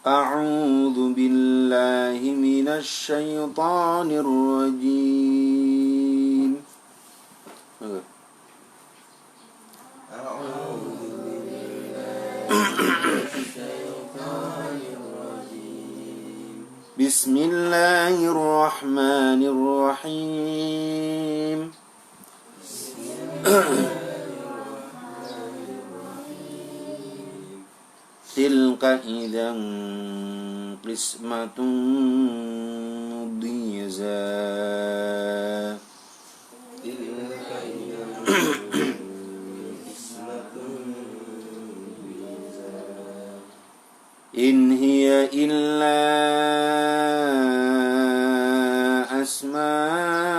أعوذ بالله من الشيطان الرجيم. أعوذ بالله من الشيطان الرجيم. بسم الله الرحمن الرحيم. تلك إذا قسمة ضيزى. إن هي إلا أسماء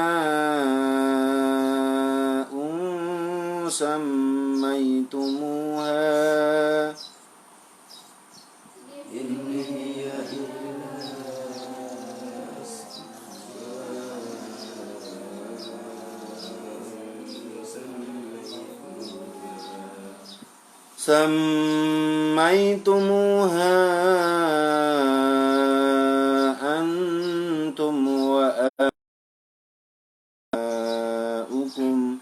سميتموها أنتم وآباؤكم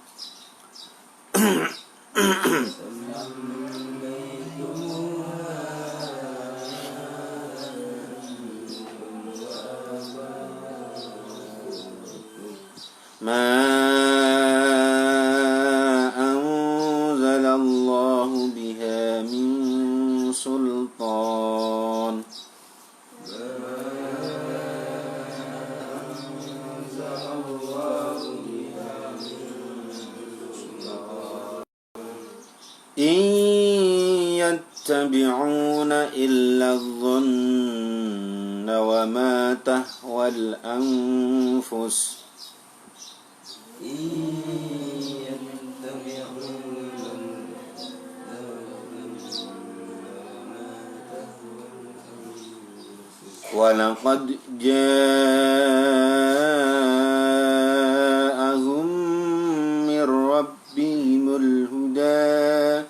ما أنزل الله بها من سلطان إن يتبعون إلا الظن وما تهوى الأنفس وَلَقَدْ جَاءَهُم مِّن رَّبِّهِمُ الْهُدَىٰ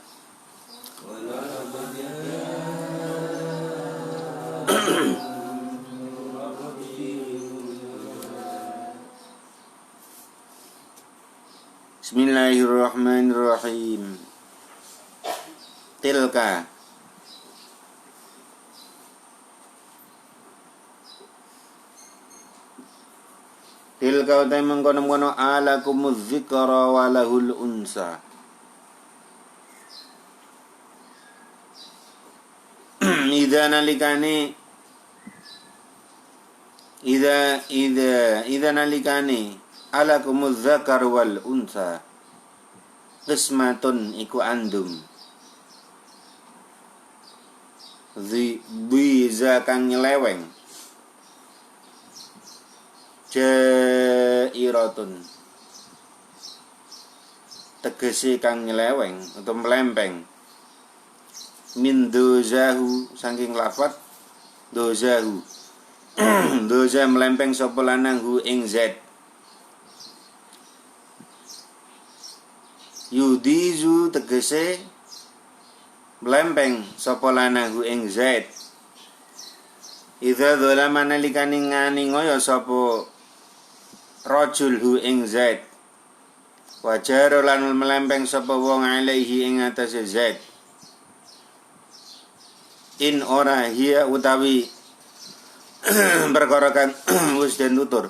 Bismillahirrahmanirrahim. Tilka utai mengkono-kono alakumuz zikra walahul unsa. Idza nalikane alakumuz zakar wal unsa qismatun iku andum biza kang nyeleweng jairatun tegese kang nyeleweng atau melempeng min dozahu saking lafat dozahu doza melempeng sapa lanang hu ing z yudizu tegese melempeng sapa lanang hu ing z idza dzalama nalikane ngani ngoyo sapa rajul hu ing z wajar lan melempeng sapa wong alaihi ing atase z in ora hiya utawi perkara kang wis den tutur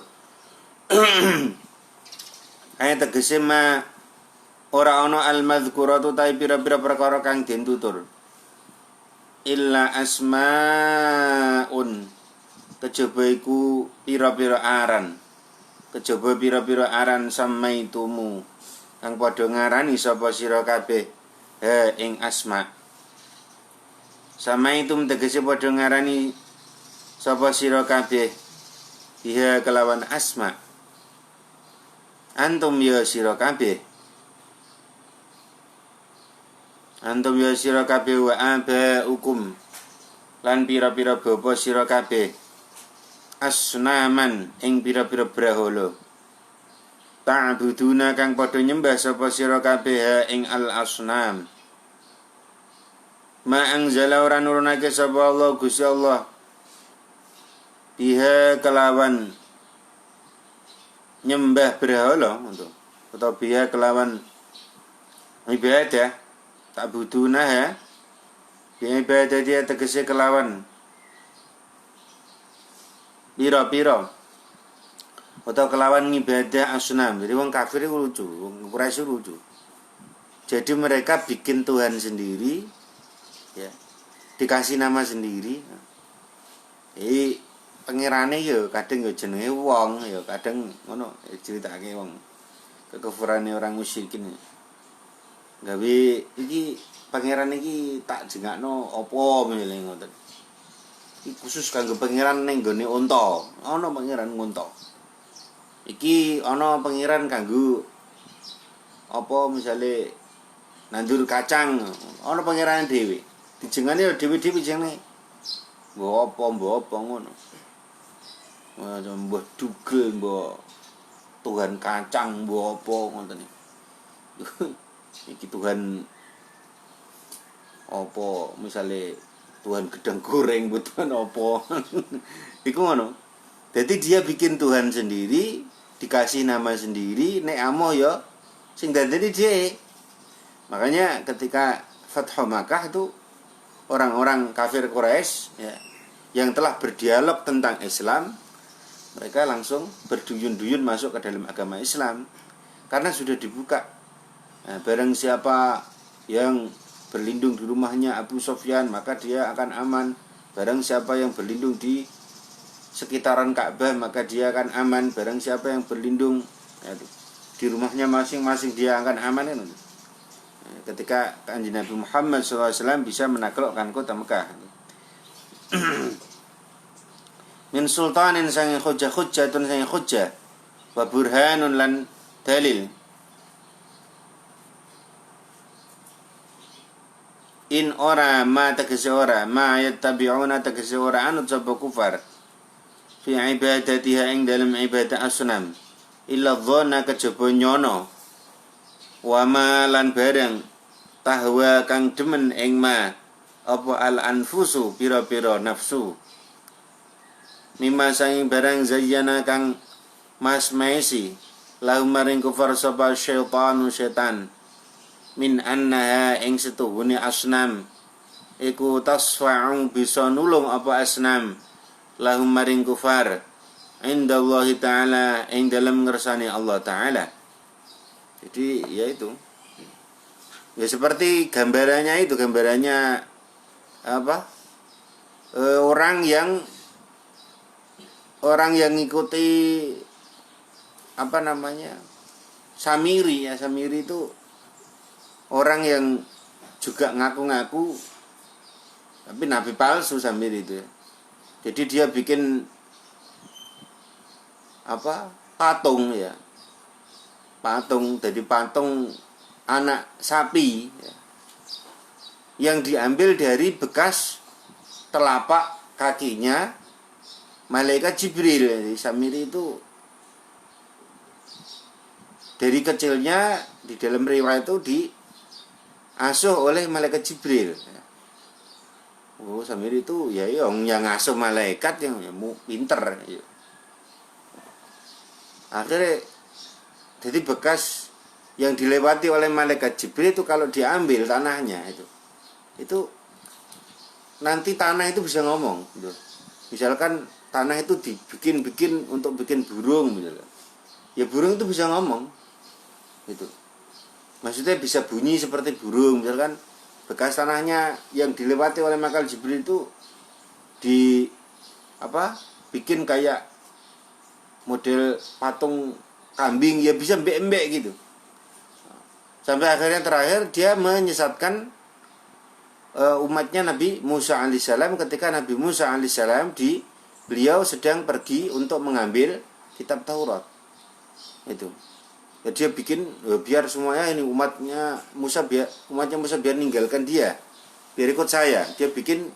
ayat tegese ma ora ana al madzkuratu ta pira-pira perkara kang den tutur illa asmaun kejaba iku pira-pira aran kejaba pira-pira aran samaitumu kang padha ngarani sapa sira kabeh ing asma samaitum tegese padha ngarani sapa sira kabeh biha kelawan asma antum ya sira kabeh wa abaukum lan pira-pira bapa sira kabeh asnaman ing pira-pira brahala ta'buduna kang padha nyembah sapa sira kabeh ing al asnam ma anzala ora nurunake sapa Allah Gusti Allah biha kelawan nyembah berhala untuk atau biha kelawan ibadah tak buduna ya biha ibadah dia tegese kelawan pira-pira atau kelawan ngibadah asnam. Jadi wong kafir itu lucu, wong Quraisy lucu. Jadi mereka bikin Tuhan sendiri ya, dikasih nama sendiri. Pengirane yo kadang yo jenenge wong, yo kadang ngono critake wong. Kekufurane orang musyrikin. Gawe iki pangeran iki tak jengakno apa milih ngoten. Iki khusus kanggo pangeran ning gone unta. Ana pangeran unta. Iki ana pangeran kanggo apa misale nandur kacang, ana pangeran dhewe. Dijengane yo dhewe-dhewe jenenge. Mbok apa ngono. Mbah dugel, mbah Tuhan kacang, mbah apa ngoten iki. Iki Tuhan apa misale Tuhan gedang goreng Tuhan apa. Iku ngono. Jadi dia bikin Tuhan sendiri, dikasih nama sendiri, nek amo ya sing dadeni dhewe. Makanya ketika Fathu Makkah itu orang-orang kafir Quraisy ya, yang telah berdialog tentang Islam, mereka langsung berduyun-duyun masuk ke dalam agama Islam karena sudah dibuka. Nah, barang siapa yang berlindung di rumahnya Abu Sufyan maka dia akan aman. Barang siapa yang berlindung di sekitaran Ka'bah maka dia akan aman. Barang siapa yang berlindung ya, di rumahnya masing-masing dia akan aman kan. Ketika Kanjeng Nabi Muhammad SAW bisa menaklukkan kota Mekah. Min sultanin sangi hujjatun sangi hujjah wa burhanun lan dalil. In ora ma tegese ora ma yattabi'una tegese ora anut sapa kufar fi ibadatiha ing dalam ibadah asnam illa dhanna kejaba nyono wa ma lan barang tahwa kang demen ing ma apa al anfusu pira-pira nafsu mimma sanging barang zayyana kang mas maisi lahu maring kufar sapa syaitanu setan min annaha ing setuhune asnam iku tasfa'u bisa nulung apa asnam lahum maring kufar indallahi ta'ala ing dalam ngersani Allah ta'ala. Jadi ya itu ya seperti gambarannya itu gambarannya apa orang yang ngikuti apa namanya Samiri ya. Samiri itu orang yang juga ngaku-ngaku tapi nabi palsu Samiri itu ya. Jadi dia bikin apa patung ya, patung jadi patung anak sapi ya, yang diambil dari bekas telapak kakinya malaikat Jibril. Jadi Samiri itu dari kecilnya di dalam riwayat itu diasuh oleh malaikat Jibril. Oh, Samiri itu ya yang ngasuh malaikat yang pinter. Ya. Akhirnya jadi bekas yang dilewati oleh malaikat Jibril itu kalau diambil tanahnya itu nanti tanah itu bisa ngomong. Gitu. Misalkan tanah itu dibikin untuk bikin burung, misalkan. Ya burung itu bisa ngomong. Itu maksudnya bisa bunyi seperti burung. Misalkan bekas tanahnya yang dilewati oleh malaikat Jibril itu bikin kayak model patung kambing, ya bisa mbek-mbek gitu. Sampai akhirnya terakhir dia menyesatkan umatnya Nabi Musa alaihissalam ketika Nabi Musa alaihissalam beliau sedang pergi untuk mengambil kitab Taurat. Itu. Ya dia bikin biar semuanya ini umatnya Musa biar ninggalkan dia. Biar ikut saya. Dia bikin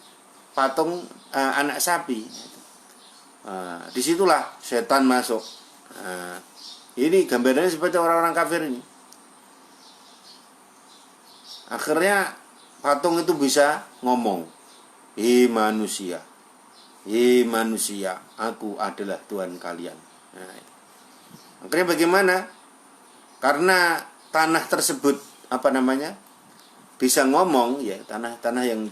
patung anak sapi. Disitulah setan masuk. Ini gambarannya seperti orang-orang kafir ini. Akhirnya patung itu bisa ngomong. Manusia. manusia, aku adalah Tuhan kalian. Nah, akhirnya bagaimana? Karena tanah tersebut bisa ngomong ya, tanah yang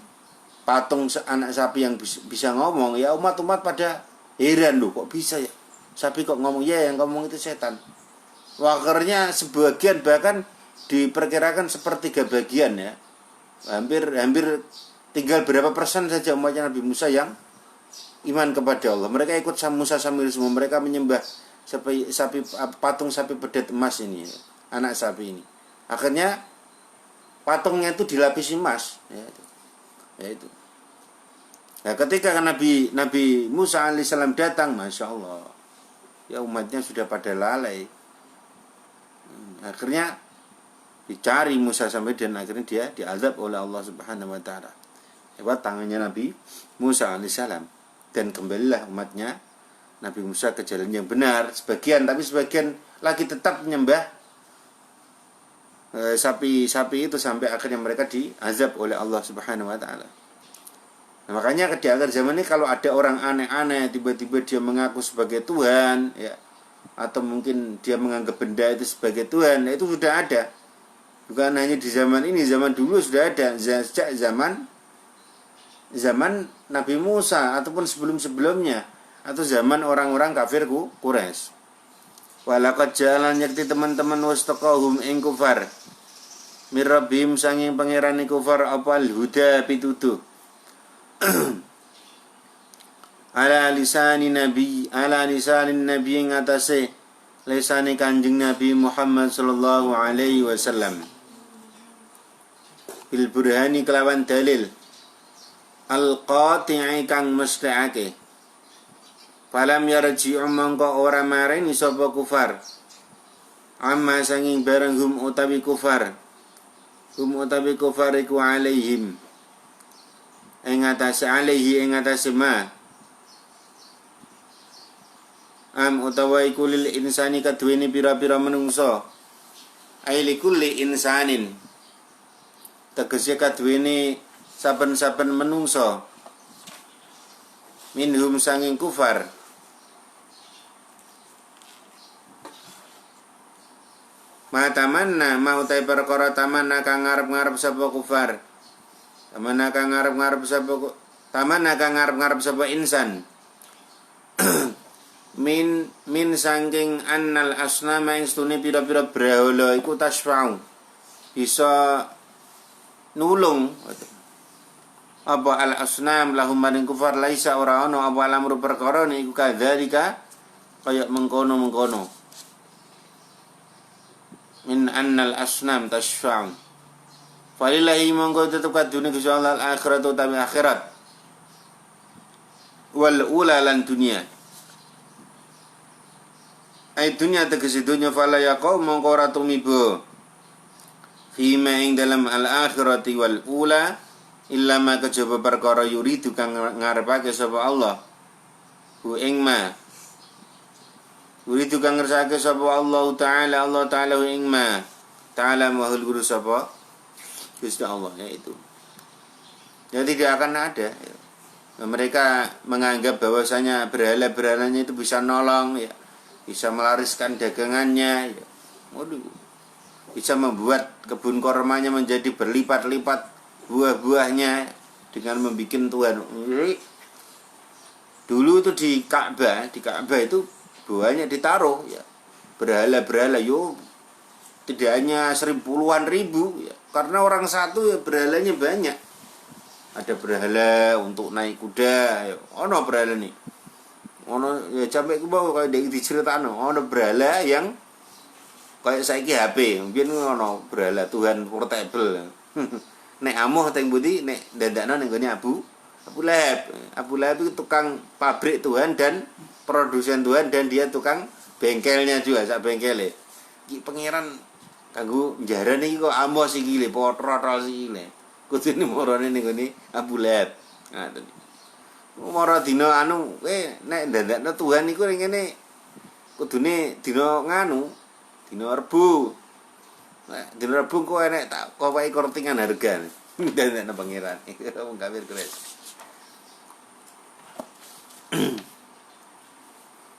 patung anak sapi yang bisa ngomong ya, umat-umat pada heran loh, kok bisa ya sapi kok ngomong. Ya, yang ngomong itu setan. Akhirnya sebagian bahkan diperkirakan sepertiga bagian ya, hampir tinggal berapa persen saja umatnya Nabi Musa yang iman kepada Allah. Mereka ikut Musa sambil semua, mereka menyembah patung sapi pedet emas ini, anak sapi ini. Akhirnya patungnya itu dilapisi emas, ya itu. Nah, ketika Nabi Musa alaihissalam datang, masya Allah, ya umatnya sudah pada lalai. Akhirnya dicari Musa sampai, dan akhirnya dia diazab oleh Allah Subhanahu Wa Taala lewat tangannya Nabi Musa alaihissalam, dan kembalilah umatnya Nabi Musa ke jalan yang benar. Sebagian lagi tetap menyembah sapi itu sampai akhirnya mereka diazab oleh Allah Subhanahu Wa Taala. Nah, makanya di akhir zaman ini kalau ada orang aneh-aneh tiba-tiba dia mengaku sebagai Tuhan ya, atau mungkin dia menganggap benda itu sebagai Tuhan, itu sudah ada. Bukan hanya di zaman ini, zaman dulu sudah ada, sejak zaman Nabi Musa ataupun sebelum-sebelumnya, atau zaman orang-orang kafir Quraisy. Walaqad jalan yakti teman-teman wastaqahum ing kufar mirabim sanging pangeran kufar apal huda pituduh ala lisanin nabi ing atase lisane Kanjeng Nabi Muhammad sallallahu alaihi wasallam bil burhani kelawan dalil al qati'i kang musta'ake. Falam yarji'u mangka ora marini sapa kufar amma sanging bareng hum utawi kufar iku alaihim ing atase ma am utawa iku lil insani kaduweni pira-pira menungso ai likulli insanin tegese kaduweni saben-saben menungso minhum sanging kufar matamanna mau utai perkara tamanna kang ngarep-ngarep sapa kufar, tamanna kang ngarep-ngarep sapa insan min sangking annal asnama ing stune pira-pira brahala iku tasfa'u bisa nulung apa al asnam lahum maring kufar laisa ora ana apa alamru perkara niku kadzalika kaya mengkono min annal asnam tasfa'u falillahi monggo tetep kadune Gusti Allah al akhirat utawi akhirat wal ula lan dunia ai dunia tegese dunya fala yaqau monggo ora tumiba fima ing dalam al akhirati wal ula illa ma kejaba perkara yuridu kang ngarepake sapa Allah hu ing ma yuridu kang ngersake sapa Allah Ta'ala hu ing ma ta'ala mahul guru sapa Gusti Allah, yaitu ya tidak akan ada ya. Mereka menganggap bahwasanya berhala-berhalanya itu bisa nolong ya, bisa melariskan dagangannya ya. Waduh, bisa membuat kebun kormanya menjadi berlipat-lipat buah-buahnya dengan membuat Tuhan. Dulu itu di Ka'bah itu buahnya ditaruh ya, berhala-berhala tidak hanya puluhan ribu ya, karena orang satu ya berhalanya banyak. Ada berhala untuk naik kuda ya, ono berhala nih, ono ya sampai ke bawah kayak diceritain, ono berhala yang kayak saiki HP, mungkin ono berhala Tuhan portable. Nek amoh teng budi nek dandakno ning gone Abu Lahab itu tukang pabrik Tuhan dan produsen Tuhan, dan dia tukang bengkelnya juga, sak bengkele. Iki pangeran kanggo njaran iki kok amos iki le, potrotol iki le. Kudune morone ning ngene Abu Lahab. Ngaten. Moro dina nek ndandakno Tuhan iku ning kene kudune dina dina Rebo. Nek dina Rebo kok enek tak kowehi kortingan harga. Ndandakno pangeran. Wong kafir kres.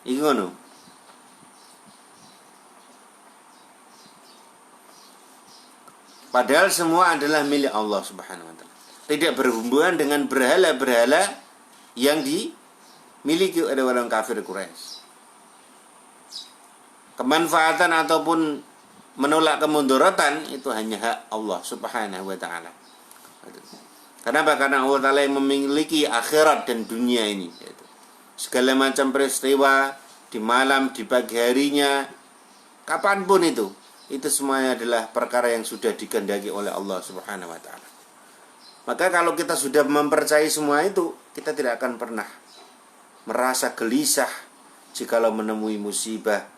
Iki ngono. Padahal semua adalah milik Allah Subhanahu wa taala. Tidak berhubungan dengan berhala-berhala yang dimiliki oleh orang kafir Quraisy. Kemanfaatan ataupun menolak kemudaratan itu hanya hak Allah Subhanahu wa taala. Kenapa? Karena Allah Ta'ala yang memiliki akhirat dan dunia ini. Segala macam peristiwa di malam, di pagi harinya, kapanpun itu semuanya adalah perkara yang sudah dikehendaki oleh Allah Subhanahu wa taala. Maka kalau kita sudah mempercayai semua itu, kita tidak akan pernah merasa gelisah jikalau menemui musibah,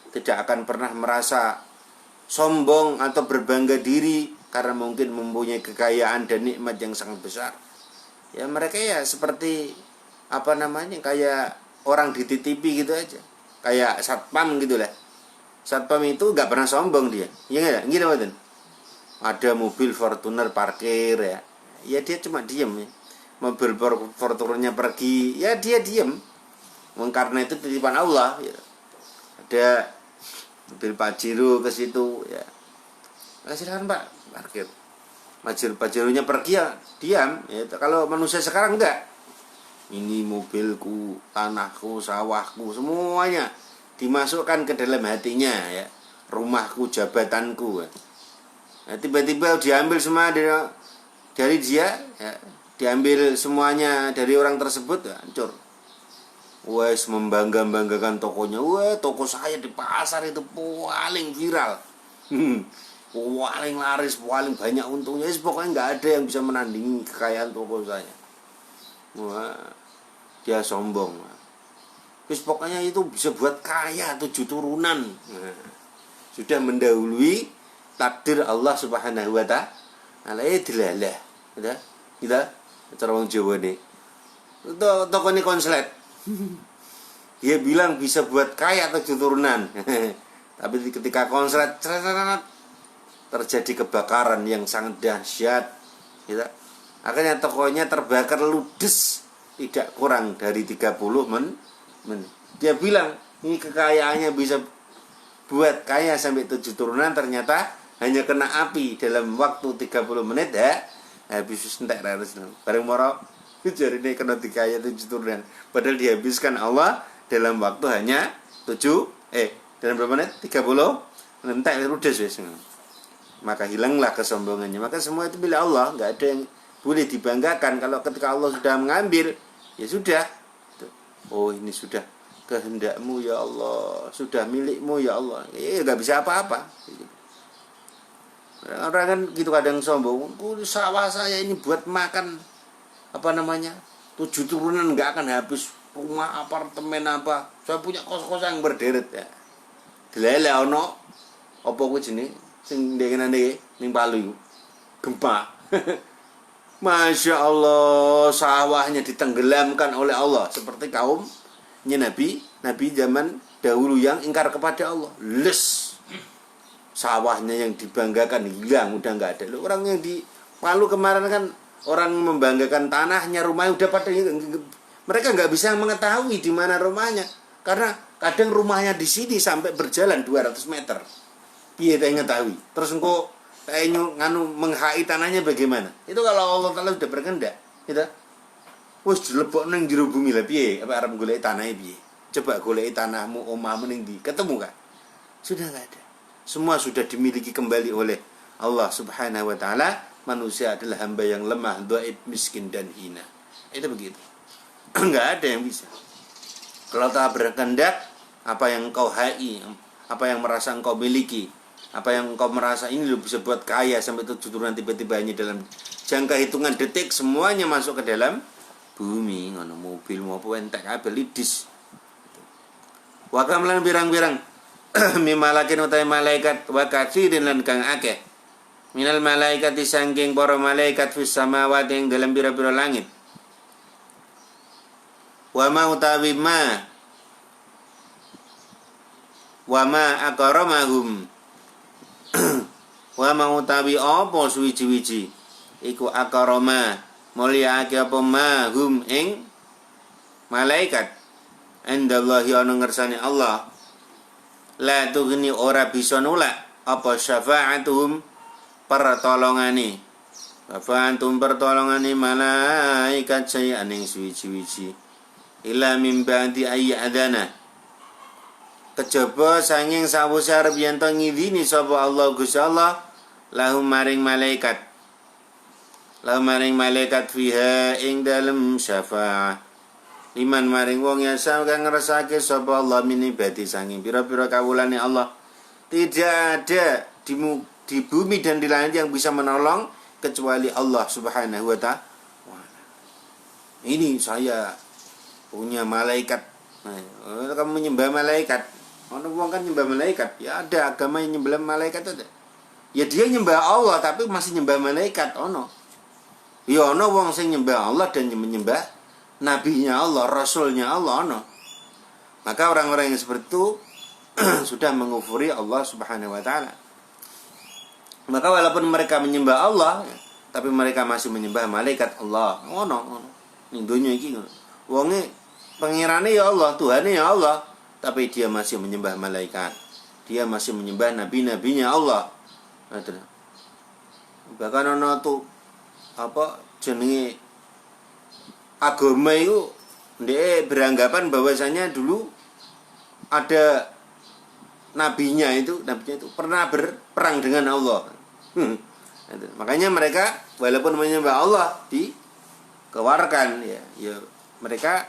tidak akan pernah merasa sombong atau berbangga diri karena mungkin mempunyai kekayaan dan nikmat yang sangat besar. Ya mereka ya seperti kayak orang di TV gitu aja, kayak satpam gitu lah. Satpam itu nggak pernah sombong dia, ya nggak, gitu kan? Ada mobil Fortuner parkir ya dia cuma diem ya. Mobil Fortunernya pergi, ya dia diem. Karena itu titipan Allah. Ya. Ada mobil Pajero ke situ, ya. Silakan Pak parkir. Pajeronya pergi ya diam. Ya. Kalau manusia sekarang enggak. Ini mobilku, tanahku, sawahku, semuanya dimasukkan ke dalam hatinya ya. Rumahku, jabatanku. Ya. Nah, tiba-tiba diambil semua dari dia, ya. Diambil semuanya dari orang tersebut, ya, hancur. Wes membanggakan tokonya. Wah, toko saya di pasar itu paling viral. Paling laris, paling banyak untungnya. Pokoknya nggak ada yang bisa menandingi kekayaan toko saya. Wah, dia sombong. Terus pokoknya itu bisa buat kaya 7 turunan. Nah, sudah mendahului takdir Allah Subhanahu wa taala. Dilalah. Kita cara wong Jawa nih. Toko ini konslet. Dia bilang bisa buat kaya 7 turunan. Tapi ketika konslet terjadi kebakaran yang sangat dahsyat. Gitu. Akhirnya tokonya terbakar ludes, tidak kurang dari 30 menit. Dia bilang ini kekayaannya bisa buat kaya sampai 7 turunan, ternyata hanya kena api dalam waktu 30 menit ya. Habis entek harus bareng moro jari ini kena dikaya 7 turunan. Padahal dihabiskan Allah dalam waktu hanya dalam berapa menit? 30 entek ludes wis. Maka hilanglah kesombongannya. Maka semua itu milik Allah, enggak ada yang boleh dibanggakan. Kalau ketika Allah sudah mengambil, ya sudah. Oh ini sudah kehendakmu ya Allah, sudah milikmu ya Allah. Ya nggak bisa apa-apa. Orang kan gitu kadang sombong. Sawah saya ini buat makan 7 turunan nggak akan habis. Rumah, apartemen apa. Saya punya kos-kos yang berderet ya. Dilele ono apa kuwi jenenge sing ndekene ning Palu gempa. Masya Allah, sawahnya ditenggelamkan oleh Allah seperti kaumnya Nabi zaman dahulu yang ingkar kepada Allah. Sawahnya yang dibanggakan hilang, udah nggak ada. Orang yang di Palu kemarin kan orang membanggakan tanahnya, rumahnya udah pada mereka nggak bisa mengetahui di mana rumahnya karena kadang rumahnya di sini sampai berjalan 200 meter. Piye teh ngetahui? Terus engko menghai tanahnya bagaimana? Itu kalau Allah Ta'ala sudah berkehendak, gitu. Wis dilebokno ning jero bumi lah piye? Apa arep golek tanahnya piye? Coba golek tanahmu, omahmu ning ndi? Ketemu kan? Sudah enggak ada. Semua sudah dimiliki kembali oleh Allah Subhanahu wa taala. Manusia adalah hamba yang lemah, dhaif, miskin dan hina. Itu begitu. Enggak ada yang bisa. Kalau Allah berkehendak, apa yang engkau hai, apa yang merasa engkau miliki, apa yang engkau merasa ini lo bisa buat kaya sampai 7 turunan, tiba-tiba hanya dalam jangka hitungan detik semuanya masuk ke dalam bumi. Ngono mobil maupun entek kabeh lidis. Wa kamlan pirang-pirang mimalakin utai malaikat wa katsirin lan kang akeh minal malaikat sangking para malaikat fis samawati ing dalam pira-pira langit. Wa ma utawi wa ma akaramahum wa mangutawi apa suwiji-wiji iku akarama mulyaake apa mahum ing malaikat indallahi ana ngersane Allah la tughni ora bisa nolak apa syafa'atuhum pertolongane syafa'atum pertolongane malaikat sayan ing suwi-wiji ila min ba'di ayyadana kejaba sanging sawise arep yen to ngidini sapa Allah Gusti Allah lahum maring malaikat fiha ing dalem syafa'ah liman maring wong ya kang ngrasake sapa Allah min ibadi sanging pira-pira kawulane Allah tidak ada di bumi dan di langit yang bisa menolong kecuali Allah Subhanahu wa ta'ala. Ini saya punya malaikat. Nah, kamu menyembah malaikat. Orang wong kan nyembah malaikat. Ya ada agama yang nyembah malaikat ada. Ya dia nyembah Allah tapi masih nyembah malaikat ono. Ya ono wong sing nyembah Allah dan menyembah nabinya Allah, rasulnya Allah ono. Maka orang-orang yang seperti itu sudah mengufuri Allah Subhanahu wa ta'ala. Maka walaupun mereka menyembah Allah, tapi mereka masih menyembah malaikat Allah. Ono. Ning donya iki ngono. Wonge pengirane ya Allah, Tuhane ya Allah, tapi dia masih menyembah malaikat. Dia masih menyembah nabi-nabinya Allah. Bahkan ono tuh jenenge agama itu ndek beranggapan bahwasanya dulu ada nabinya itu pernah berperang dengan Allah. Makanya mereka walaupun menyembah Allah dikeluarkan ya mereka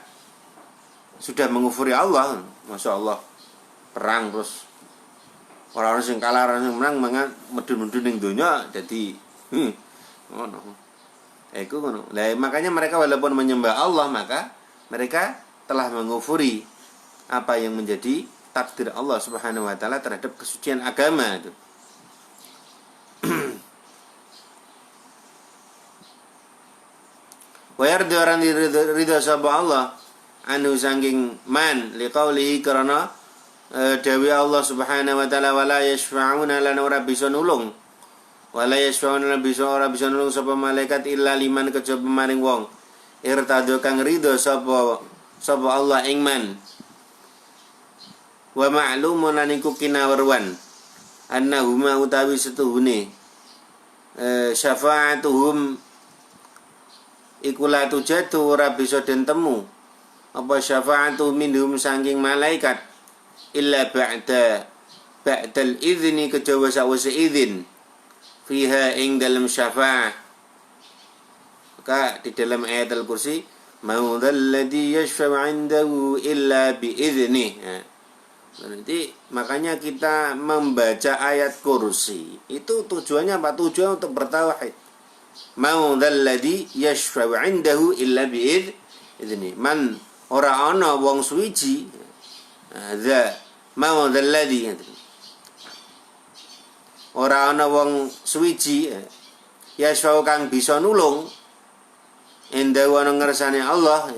sudah mengufuri Allah. Masya Allah perang terus orang-orang sing kalah orang sing menang mangan medun-medun ning donya dadi ngono. Iku ngono. Lah makanya mereka walaupun menyembah Allah maka mereka telah mengufuri apa yang menjadi takdir Allah Subhanahu wa ta'ala terhadap kesucian agama itu. Wa yardi orang ridha sapa Allah anu sangking man liqaulihi karena dawi Allah Subhanahu wa ta'ala wala yashfa'una lana ora bisa nulung wala yashfa'una ora bisa nulung sapa malaikat illa liman kejaba maring wong irtado kang ridha sapa Allah ing man wa ma'lumun lan iku kinawarwan annahuma utawi setuhune syafa'atuhum iku la tujadu ora bisa den temu apa syafa'atu minhum saking malaikat illa ba'dal idzni kejawa sawise idzin fiha ing dalam syafa'ah. Maka di dalam ayat Al-Kursi maudzalladzi yashfa'u 'indahu illa bi'idznih. Nanti makanya kita membaca ayat kursi itu tujuannya apa? Tujuan untuk bertauhid. Maudzalladzi yashfa'u 'indahu illa bi'idznih. Man ora ana wong suwiji za maudzalladzi ora ana wong suwiji yashfa'u kang bisa nulung indahu ana ngersane Allah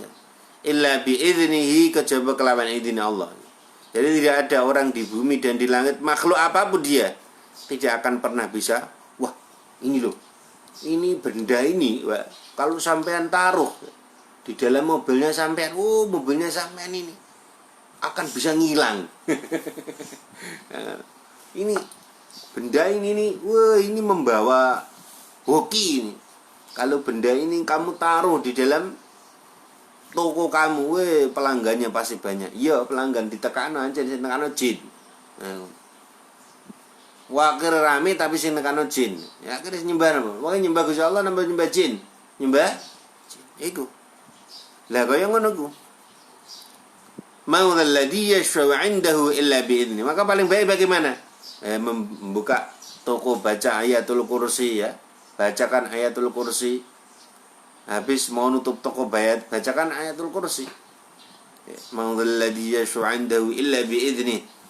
illa bi'idznihi kejaba kelawan izin Allah. Jadi tidak ada orang di bumi dan di langit makhluk apapun dia tidak akan pernah bisa wah ini loh ini benda ini wah, kalau sampean taruh di dalam mobilnya sampean mobilnya sampean ini akan bisa ngilang. Ini benda ini nih wah ini membawa hoki ini. Kalau benda ini kamu taruh di dalam toko kamu, pelanggannya pasti banyak. Iya, pelanggan ditekan aja, ditekan jin. Wakil rame tapi sing nekano jin. Ya akhirnya nyembah apa? Wong nyembah Gusti Allah nambah nyembah jin. Nyembah jin. Iku. Lah kaya ngono ku. Maudzalladzi yashfa'u 'indahu illa bi'idznih. Maka paling baik bagaimana? Membuka toko baca ayatul kursi ya. Bacakan ayatul kursi. Habis mau nutup toko bayat, bacakan ayatul kursi. Maudzalladzi yashfa'u 'indahu illa bi'idznih.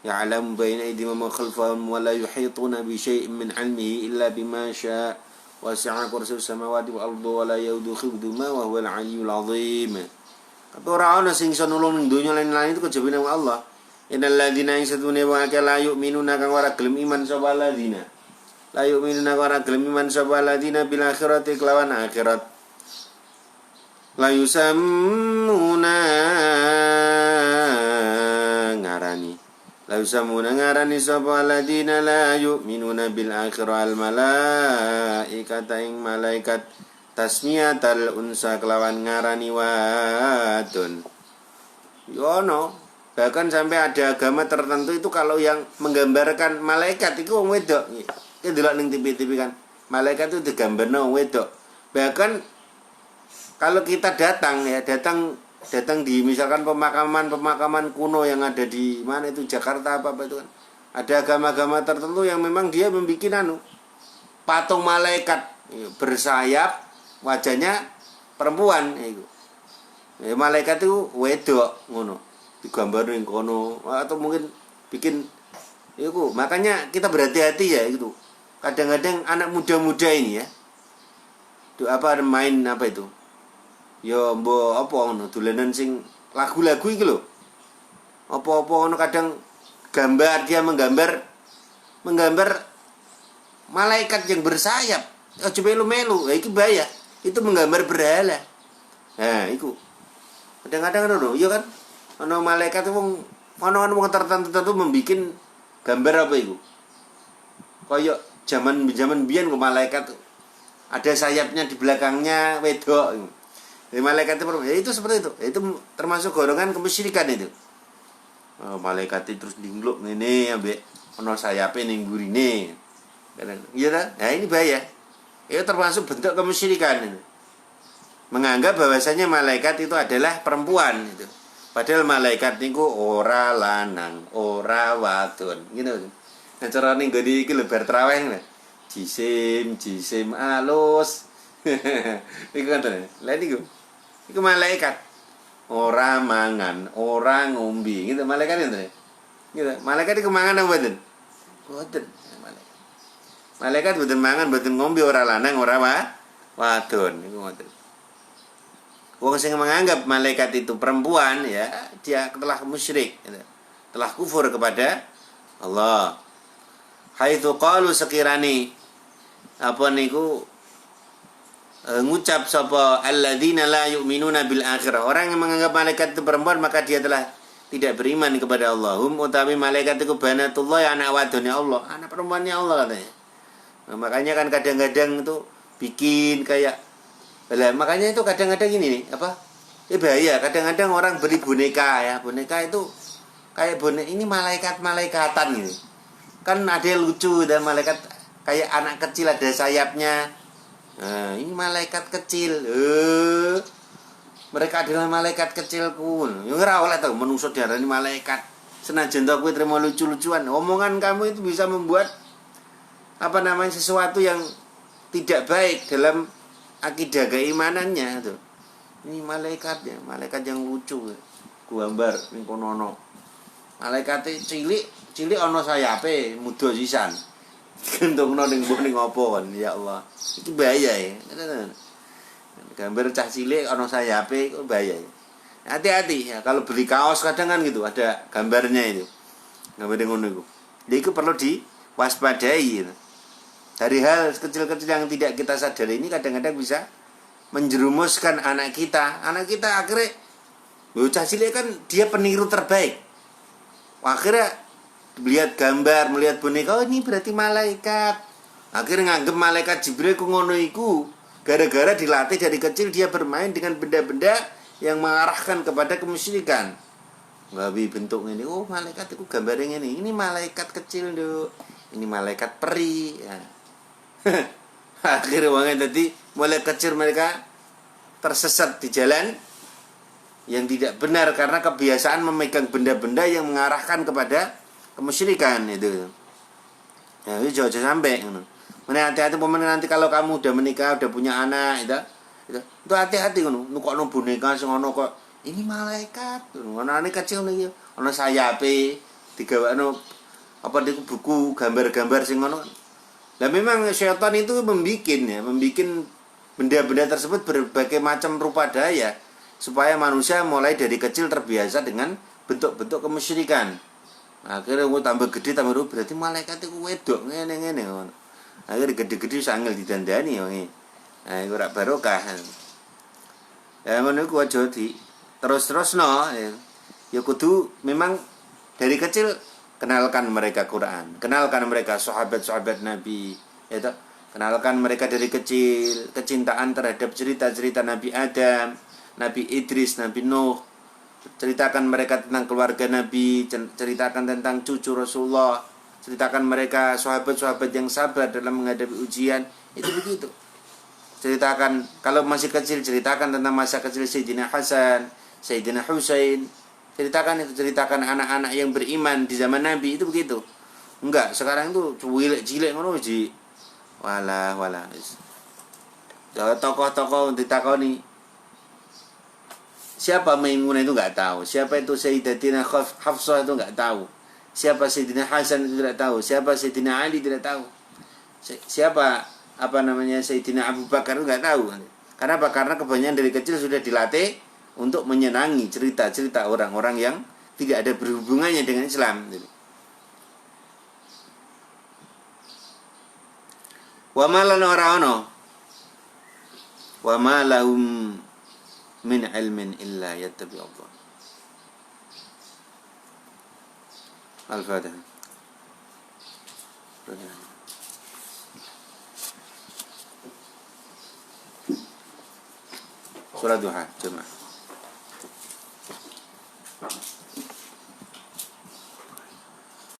Ya'lamu baina aydihim wa ma khalfahum wa la yuhituna bi syai'in min 'ilmihi illa bima syaa. Wasi'a kursiyyus samawati wal ardi wa la yaudu hifdzuhuma wa huwal 'aliyyul 'azim. Tapi ora ana sing iso nulung ning donya lain-lain itu kejaba nang Allah. Innal ladzina yasduna wa la yu'minuna kang ora gelem iman sapa ladzina. La yu'minuna kang ora gelem iman sapa ladzina bil akhirati kelawan akhirat. La yusammuna ngarani. La yusammuna ngarani sapa alladzina la yu'minuna bil akhirah al malaikata ing malaikat tasmiyatal unsa kelawan ngarani wadon. Yono, bahkan sampai ada agama tertentu itu kalau yang menggambarkan malaikat itu wong wedok. Itu delok ning TV-TV kan. Malaikat itu digambarno wong wedok. Bahkan kalau kita datang di misalkan pemakaman kuno yang ada di mana itu Jakarta apa itu kan. Ada agama-agama tertentu yang memang dia membuat patung malaikat bersayap, wajahnya perempuan itu. Ya, malaikat itu wedok ngono. Digambar ning kono atau mungkin bikin itu. Makanya kita berhati-hati ya gitu. Kadang-kadang anak muda-muda ini ya. Itu apa main apa itu? Ya mbok apa ngono dolanan sing lagu-lagu iki lho. Apa-apa ngono kadang dia menggambar malaikat yang bersayap. Aja melu-melu. Ya iki bahaya. Itu menggambar berhala. Nah, iku. Kadang-kadang ngono ya kan. Ana malaikat wong wong tertentu membikin gambar apa iku? Kayak zaman biyen kok malaikat ada sayapnya di belakangnya wedok. Malaikat itu seperti itu. Itu termasuk golongan kemusyrikan itu. Malaikat itu terus dingluk ngene ambek ana sayape ning gurine. Iya ta? Nah, ini bahaya. Itu termasuk bentuk kemusyrikan itu. Menganggap bahwasanya malaikat itu adalah perempuan itu. Padahal malaikat niku ora lanang, ora wadon. Gitu. Nah, cara ning gede iki lebar traweh. Jisim alus. Iku kan. Lah niku. Iku malaikat. Ora mangan, ora ngombe. Gitu malaikat itu. Gitu. Malaikat iku mangan apa mboten? Mboten. Malaikat mboten mangan, mboten ngombe, ora lanang, ora wadon. Iku mboten. Wong sing menganggap malaikat itu perempuan ya, dia telah musyrik, gitu. Telah kufur kepada Allah. Haitsu qalu sekirani apa niku ngucap sapa alladzina la yu'minuna bil akhirah. Orang yang menganggap malaikat itu perempuan maka dia telah tidak beriman kepada Allah. Hum utawi malaikat itu banatullah, ya anak wadone Allah, anak perempuannya Allah katanya. Nah, makanya kan kadang-kadang itu bikin kayak makanya itu kadang-kadang gini nih, apa? Bahaya, kadang-kadang orang beli boneka ya. Boneka itu kayak boneka ini malaikat-malaikatan gitu. Kan ada yang lucu dan malaikat kayak anak kecil ada sayapnya. Nah, ini malaikat kecil. Mereka adalah malaikat kecilku. Ya ora oleh to menungso diarani malaikat. Senajan to kowe trimo lucu-lucuan, omongan kamu itu bisa membuat sesuatu yang tidak baik dalam akidah keimanannya tuh. Ini malaikatnya, malaikat yang lucu. Gambar ning kono. Malaikate cilik ana sayape, muda sisan. Gentungno ning mbuh ning apa kan, ya Allah. Iki bahaya ya. Gambar cah cilik ana sayape kok bahaya. Hati-hati ya kalau beli kaos kadang kan gitu, ada gambarnya itu. Gambar ngono iku. Jadi itu perlu diwaspadai gitu. Dari hal kecil-kecil yang tidak kita sadari ini kadang-kadang bisa menjerumuskan anak kita. Anak kita akhirnya bocah cilik kan dia peniru terbaik. Akhirnya melihat gambar, melihat boneka, oh ini berarti malaikat. Akhirnya nganggep malaikat Jibril ku ngono iku. Gara-gara dilatih dari kecil dia bermain dengan benda-benda yang mengarahkan kepada kemusyrikan. Gawe bentuk ini, oh malaikat itu gambarnya ini. Ini malaikat kecil, Nduk. Ini malaikat peri ya. Akhirnya wongnya tadi mulai kecil mereka tersesat di jalan yang tidak benar karena kebiasaan memegang benda-benda yang mengarahkan kepada kemusyrikan itu. Ya itu jauh sampai. Mana hati-hati nanti kalau kamu udah menikah, udah punya anak, itu hati-hati nukokno boneka sing ono kok ini malaikat. Ana kecil nih, ana sayape, digawakno apa niku buku gambar-gambar sing ngono. Lah memang syaitan itu membuat benda-benda tersebut berbagai macam rupa daya supaya manusia mulai dari kecil terbiasa dengan bentuk-bentuk kemusyrikan. Akhirnya tambah gede tambah rupa berarti malaikat itu wedok ngene-ngene ngono. Akhirnya gede-gede sangel didandani wong. Nah, iku ora barokah. Ya ngono iku aja di terus-terusno ya. Ya kudu memang dari kecil kenalkan mereka Quran, kenalkan mereka sahabat-sahabat Nabi, ya toh? Kenalkan mereka dari kecil kecintaan terhadap cerita-cerita Nabi Adam, Nabi Idris, Nabi Nuh. Ceritakan mereka tentang keluarga Nabi, ceritakan tentang cucu Rasulullah, ceritakan mereka sahabat-sahabat yang sabar dalam menghadapi ujian. Itu begitu. Ceritakan kalau masih kecil, ceritakan tentang masa kecil Sayyidina Hasan, Sayyidina Husain. Ceritakan itu, ceritakan anak-anak yang beriman di zaman Nabi, itu begitu. Enggak, sekarang itu cilik-cilik ngono ji. Walah. Tokoh-tokoh ditakoni siapa Maimunah itu enggak tahu. Siapa itu Sayyidatina Hafsah itu enggak tahu. Siapa Sayyidina Hasan itu tidak tahu. Siapa Sayyidina Ali tidak tahu. Siapa Sayyidina Abu Bakar itu enggak tahu. Karena apa? Karena kebanyakan dari kecil sudah dilatih untuk menyenangi cerita-cerita orang-orang yang tidak ada berhubungannya dengan Islam. Wa malan orang wa ma lahum min ilmin illa yattabi Allah. Al-Fatihah. Surah Duha, jemaah.